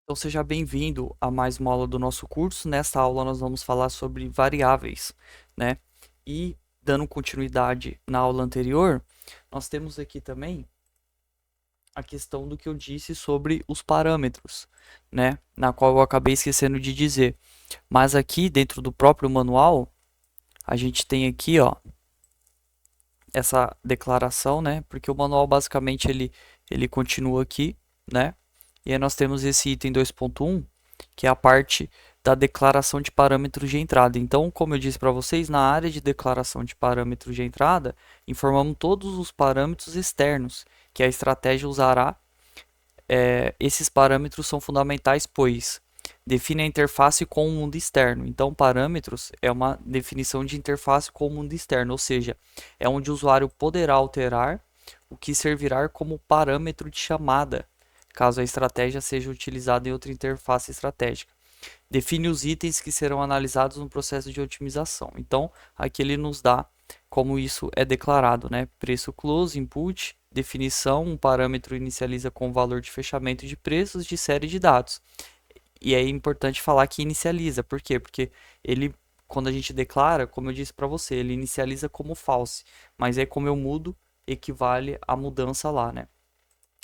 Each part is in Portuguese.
Então seja bem-vindo a mais uma aula do nosso curso. Nesta aula nós vamos falar sobre variáveis, né? E dando continuidade na aula anterior, nós temos aqui também a questão do que eu disse sobre os parâmetros, né? Na qual eu acabei esquecendo de dizer. Mas aqui dentro do próprio manual, a gente tem aqui, ó, essa declaração, né? Porque o manual basicamente ele continua aqui, né? E aí nós temos esse item 2.1, que é a parte da declaração de parâmetros de entrada. Então, como eu disse para vocês, na área de declaração de parâmetros de entrada, informamos todos os parâmetros externos que a estratégia usará. Esses parâmetros são fundamentais, pois define a interface com o mundo externo. Então, parâmetros é uma definição de interface com o mundo externo, ou seja, é onde o usuário poderá alterar o que servirá como parâmetro de chamada, caso a estratégia seja utilizada em outra interface estratégica. Define os itens que serão analisados no processo de otimização. Então, aqui ele nos dá como isso é declarado, né? Preço close, input, definição, um parâmetro inicializa com o valor de fechamento de preços de série de dados. E é importante falar que inicializa, por quê? Porque ele, quando a gente declara, como eu disse para você, ele inicializa como false, mas aí como eu mudo, equivale à mudança lá, né?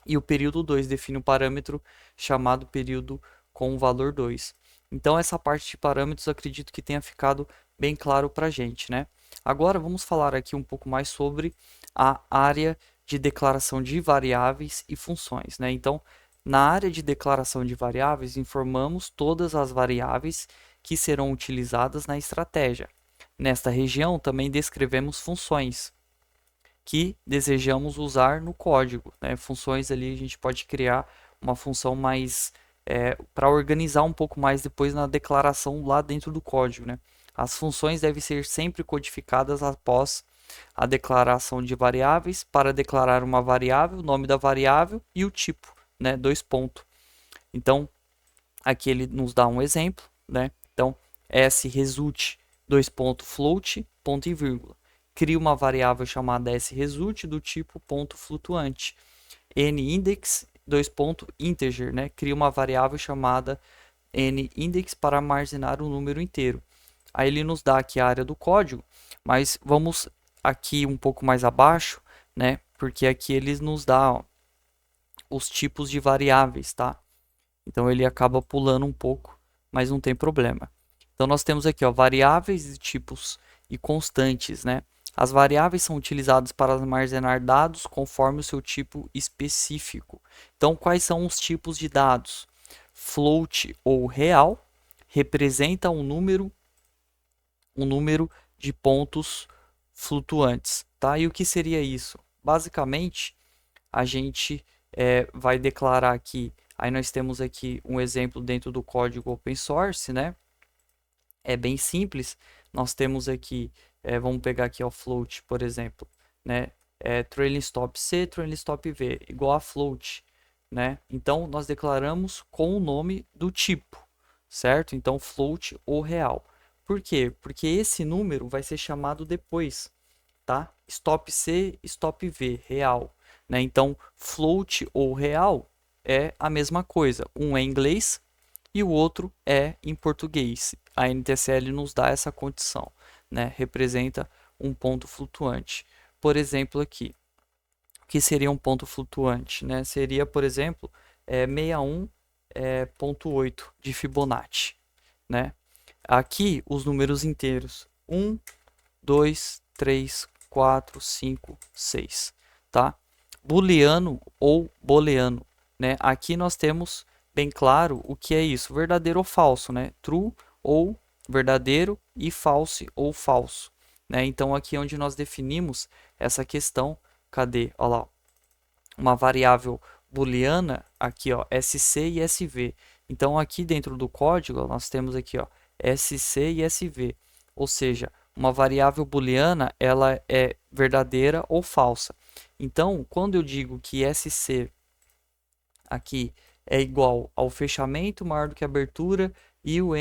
E o período 2 define um parâmetro chamado período com o valor 2. Então essa parte de parâmetros acredito que tenha ficado bem claro para a gente, né? Agora vamos falar aqui um pouco mais sobre a área de declaração de variáveis e funções, né? Então, na área de declaração de variáveis, informamos todas as variáveis que serão utilizadas na estratégia. Nesta região, também descrevemos funções que desejamos usar no código, né? Funções ali a gente pode criar uma função mais para organizar um pouco mais depois na declaração lá dentro do código, né? As funções devem ser sempre codificadas após a declaração de variáveis para declarar uma variável, o nome da variável e o tipo, né? Dois pontos. Então, aqui ele nos dá um exemplo, né? Então, sResult, dois pontos, float, ponto e vírgula. Cria uma variável chamada sResult do tipo ponto flutuante. NIndex, dois pontos, integer, né? Cria uma variável chamada NIndex para armazenar um número inteiro. Aí ele nos dá aqui a área do código, mas vamos aqui um pouco mais abaixo, né? Porque aqui eles nos dá ó, os tipos de variáveis, tá? Então ele acaba pulando um pouco, mas não tem problema. Então nós temos aqui ó, variáveis de tipos e constantes, né? As variáveis são utilizadas para armazenar dados conforme o seu tipo específico. Então quais são os tipos de dados? Float ou real representa um número de pontos flutuantes, tá? E o que seria isso? Basicamente, a gente vai declarar aqui. Aí nós temos aqui um exemplo dentro do código open source, né? É bem simples. Nós temos aqui, vamos pegar aqui o float, por exemplo, né? Trailing stop C, trailing stop V, igual a float, né? Então nós declaramos com o nome do tipo, certo? Então float ou real. Por quê? Porque esse número vai ser chamado depois, tá? Stop C, stop V, real, né? Então, float ou real é a mesma coisa. Um é em inglês e o outro é em português. A NTSL nos dá essa condição, né? Representa um ponto flutuante. Por exemplo, aqui, o que seria um ponto flutuante, né? Seria, por exemplo, 61.8 de Fibonacci, né? Aqui os números inteiros 1, 2, 3, 4, 5, 6, tá? Booleano ou booleano, né? Aqui nós temos bem claro o que é isso, verdadeiro ou falso, né? True ou verdadeiro e false ou falso, né? Então aqui é onde nós definimos essa questão, cadê? Olha lá, uma variável booleana aqui, ó, SC e SV. Então aqui dentro do código nós temos aqui, ó, SC e SV, ou seja, uma variável booleana ela é verdadeira ou falsa. Então, quando eu digo que SC aqui é igual ao fechamento maior do que a abertura e o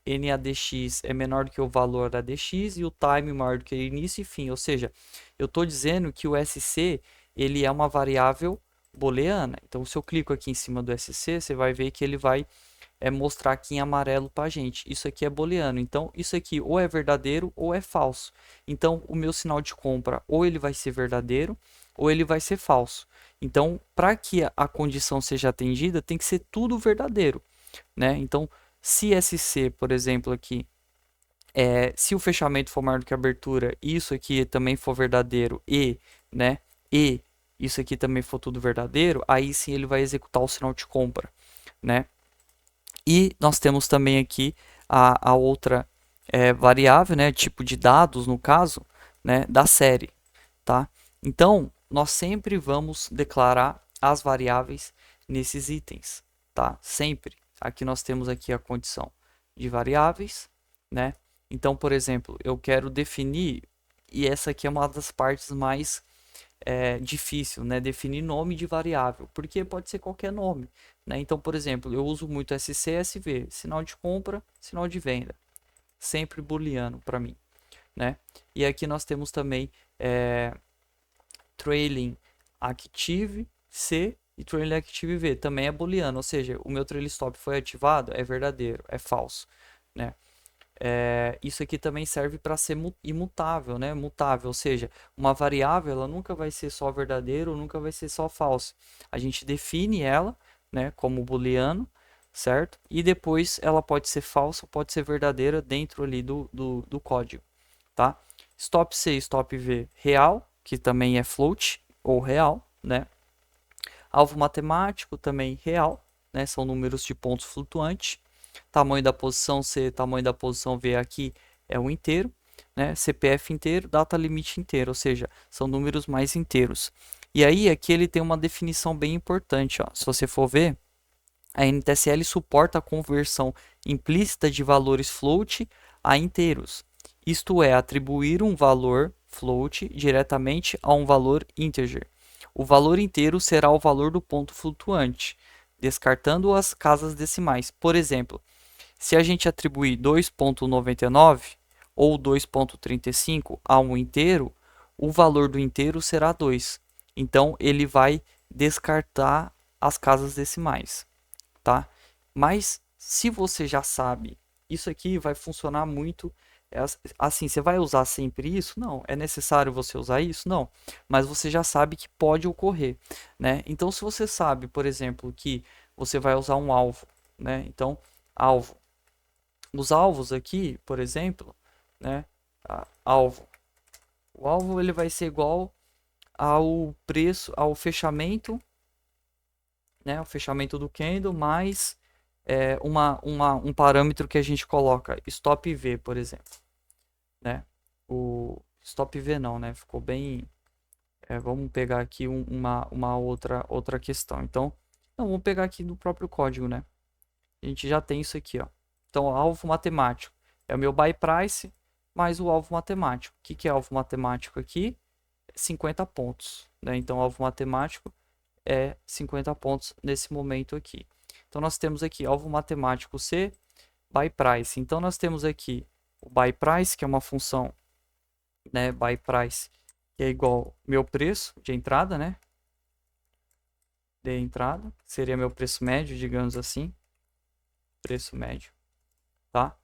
NADX é menor do que o valor ADX e o time maior do que início e fim, ou seja, eu estou dizendo que o SC ele é uma variável booleana. Então, se eu clico aqui em cima do SC, você vai ver que ele vai mostrar aqui em amarelo para a gente. Isso aqui é booleano. Então, isso aqui ou é verdadeiro ou é falso. Então, o meu sinal de compra ou ele vai ser verdadeiro ou ele vai ser falso. Então, para que a condição seja atendida, tem que ser tudo verdadeiro, né? Então, se SC, por exemplo, aqui, se o fechamento for maior do que a abertura, isso aqui também for verdadeiro né, e isso aqui também for tudo verdadeiro, aí sim ele vai executar o sinal de compra, né? E nós temos também aqui a outra variável, né, tipo de dados no caso, né, da série, tá? Então, nós sempre vamos declarar as variáveis nesses itens, tá? Sempre. Aqui nós temos aqui a condição de variáveis, né? Então, por exemplo, eu quero definir, e essa aqui é uma das partes mais difícil, né? Definir nome de variável, porque pode ser qualquer nome, né? Então, por exemplo, eu uso muito SC, SV, sinal de compra, sinal de venda, sempre booleano para mim, né? E aqui nós temos também trailing active C e trailing active V, também é booleano, ou seja, o meu trailing stop foi ativado, é verdadeiro, é falso, né? Isso aqui também serve para ser imutável, né? Mutável, ou seja, uma variável ela nunca vai ser só verdadeiro, nunca vai ser só falso. A gente define ela, né, como booleano, certo? E depois ela pode ser falsa, pode ser verdadeira dentro ali do código, tá? Stop C, stop V, real, que também é float ou real, né? Alvo matemático também real, né? São números de pontos flutuantes. Tamanho da posição C, tamanho da posição V aqui é um inteiro, né? CPF inteiro, data limite inteiro, ou seja, são números mais inteiros. E aí aqui ele tem uma definição bem importante, ó. Se você for ver, a NTSL suporta a conversão implícita de valores float a inteiros. Isto é, atribuir um valor float diretamente a um valor integer. O valor inteiro será o valor do ponto flutuante, descartando as casas decimais. Por exemplo, se a gente atribuir 2,99 ou 2,35 a um inteiro, o valor do inteiro será 2. Então, ele vai descartar as casas decimais, tá? Mas, se você já sabe, isso aqui vai funcionar muito assim, você vai usar sempre isso? Não. É necessário você usar isso? Não. Mas você já sabe que pode ocorrer, né? Então, se você sabe, por exemplo, que você vai usar um alvo, né? Então, alvo. Os alvos aqui, por exemplo, né? Alvo. O alvo ele vai ser igual ao preço, ao fechamento, né? O fechamento do candle mais um parâmetro que a gente coloca, stop V, por exemplo, né? O stop V não, né? Ficou bem. Vamos pegar aqui uma outra questão. Então, não, vamos pegar aqui do próprio código, né? A gente já tem isso aqui, ó. Então, alvo matemático é o meu buy price mais o alvo matemático. O que é alvo matemático aqui? 50 pontos, né? Então, alvo matemático é 50 pontos nesse momento aqui. Então, nós temos aqui alvo matemático C, buy price. Então, nós temos aqui o buy price, que é uma função, né? Buy price, que é igual meu preço de entrada, né? De entrada, seria meu preço médio, digamos assim. Preço médio, tá?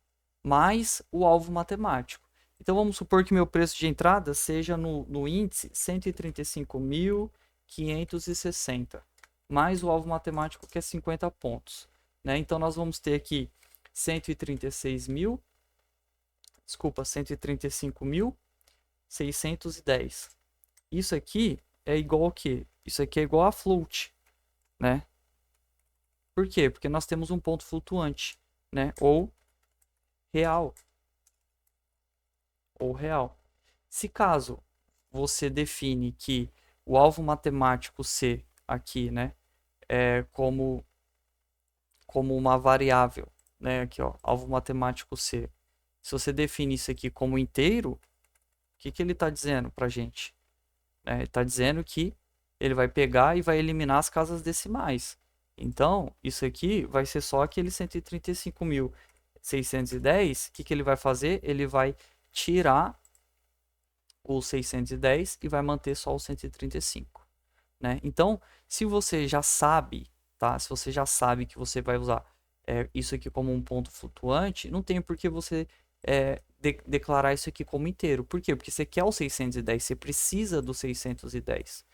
Mais o alvo matemático. Então, vamos supor que meu preço de entrada seja no índice 135.560, mais o alvo matemático que é 50 pontos, né? Então, nós vamos ter aqui 135.610. Isso aqui é igual ao quê? Isso aqui é igual a float, né? Por quê? Porque nós temos um ponto flutuante, né? Ou real. Se caso você define que o alvo matemático C aqui, né, é como uma variável, né, aqui ó, alvo matemático C. Se você define isso aqui como inteiro, o que ele está dizendo para a gente? Ele está dizendo que ele vai pegar e vai eliminar as casas decimais. Então, isso aqui vai ser só aquele 135.610. O que ele vai fazer? Ele vai tirar o 610 e vai manter só o 135, né? Então, se você já sabe, tá? Se você já sabe que você vai usar isso aqui como um ponto flutuante, não tem por que você declarar isso aqui como inteiro. Por quê? Porque você quer o 610, você precisa do 610,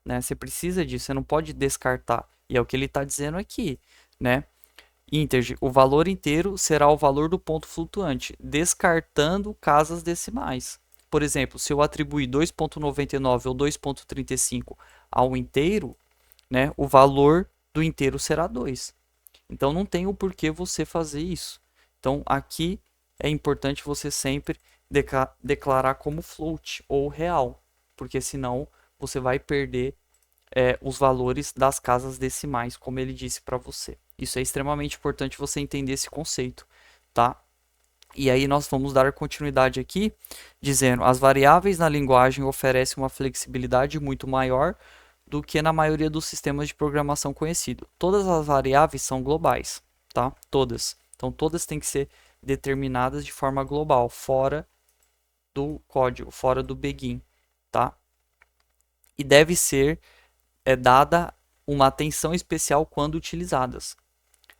né? Você precisa disso, você não pode descartar. E é o que ele está dizendo aqui, né? Integer, o valor inteiro será o valor do ponto flutuante, descartando casas decimais. Por exemplo, se eu atribuir 2,99 ou 2,35 ao inteiro, né, o valor do inteiro será 2. Então não tem o porquê você fazer isso. Então aqui é importante você sempre declarar como float ou real, porque senão você vai perder os valores das casas decimais, como ele disse para você. Isso é extremamente importante você entender esse conceito, tá? E aí nós vamos dar continuidade aqui, dizendo: as variáveis na linguagem oferecem uma flexibilidade muito maior do que na maioria dos sistemas de programação conhecido. Todas as variáveis são globais, tá? Todas. Então todas têm que ser determinadas de forma global, fora do código, fora do begin, tá? E deve ser dada uma atenção especial quando utilizadas.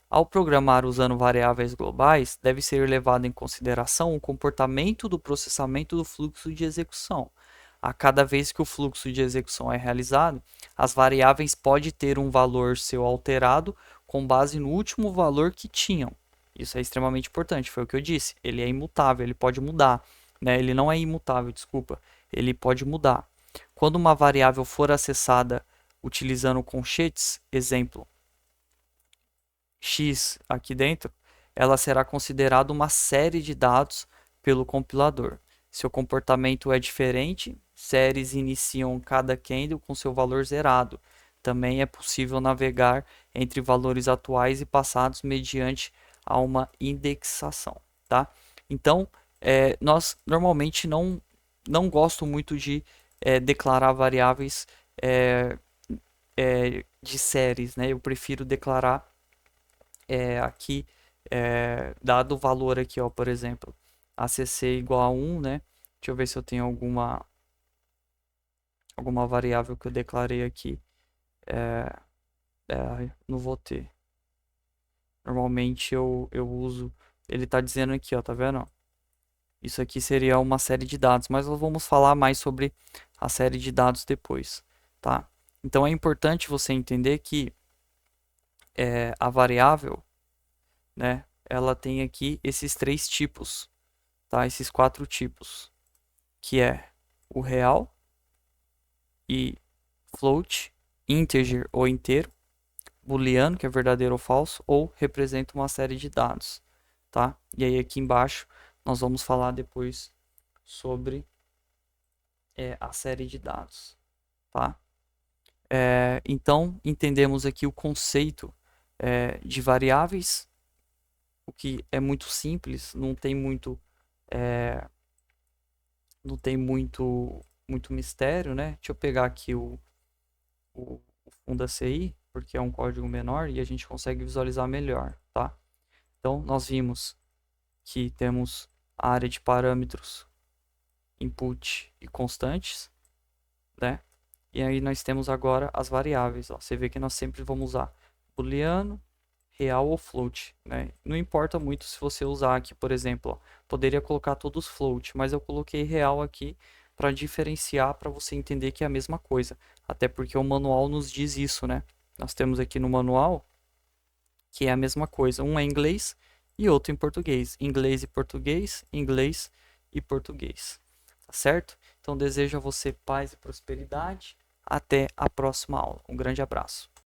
Ao programar usando variáveis globais, deve ser levado em consideração o comportamento do processamento do fluxo de execução. A cada vez que o fluxo de execução é realizado, as variáveis podem ter um valor seu alterado com base no último valor que tinham. Isso é extremamente importante, foi o que eu disse. Ele é imutável, ele pode mudar, né? Ele não é imutável, desculpa. Ele pode mudar. Quando uma variável for acessada utilizando conchetes, exemplo, x aqui dentro, ela será considerada uma série de dados pelo compilador. Seu comportamento é diferente, séries iniciam cada candle com seu valor zerado. Também é possível navegar entre valores atuais e passados mediante a uma indexação, tá? Então, nós normalmente não gosto muito de declarar variáveis de séries, né? Eu prefiro declarar aqui, dado o valor aqui, ó, por exemplo, ACC igual a 1, né? Deixa eu ver se eu tenho alguma variável que eu declarei aqui. Não vou ter. Normalmente eu uso, ele está dizendo aqui, ó, tá vendo? Isso aqui seria uma série de dados, mas nós vamos falar mais sobre a série de dados depois, tá? Então é importante você entender que a variável, né, ela tem aqui esses 3 tipos, tá? Esses 4 tipos, que é o real e float, integer ou inteiro, booleano, que é verdadeiro ou falso, ou representa uma série de dados, tá? E aí aqui embaixo nós vamos falar depois sobre a série de dados, tá? Então entendemos aqui o conceito de variáveis, o que é muito simples, não tem muito muito mistério, né? Deixa eu pegar aqui o Funda CI, porque é um código menor e a gente consegue visualizar melhor, tá? Então nós vimos que temos a área de parâmetros input e constantes, né? E aí nós temos agora as variáveis, ó. Você vê que nós sempre vamos usar booleano, real ou float, né? Não importa muito se você usar aqui, por exemplo, ó, poderia colocar todos float, mas eu coloquei real aqui para diferenciar, para você entender que é a mesma coisa. Até porque o manual nos diz isso, né? Nós temos aqui no manual que é a mesma coisa. Um é em inglês e outro em português. Inglês e português, inglês e português. Tá certo? Então desejo a você paz e prosperidade. Até a próxima aula. Um grande abraço.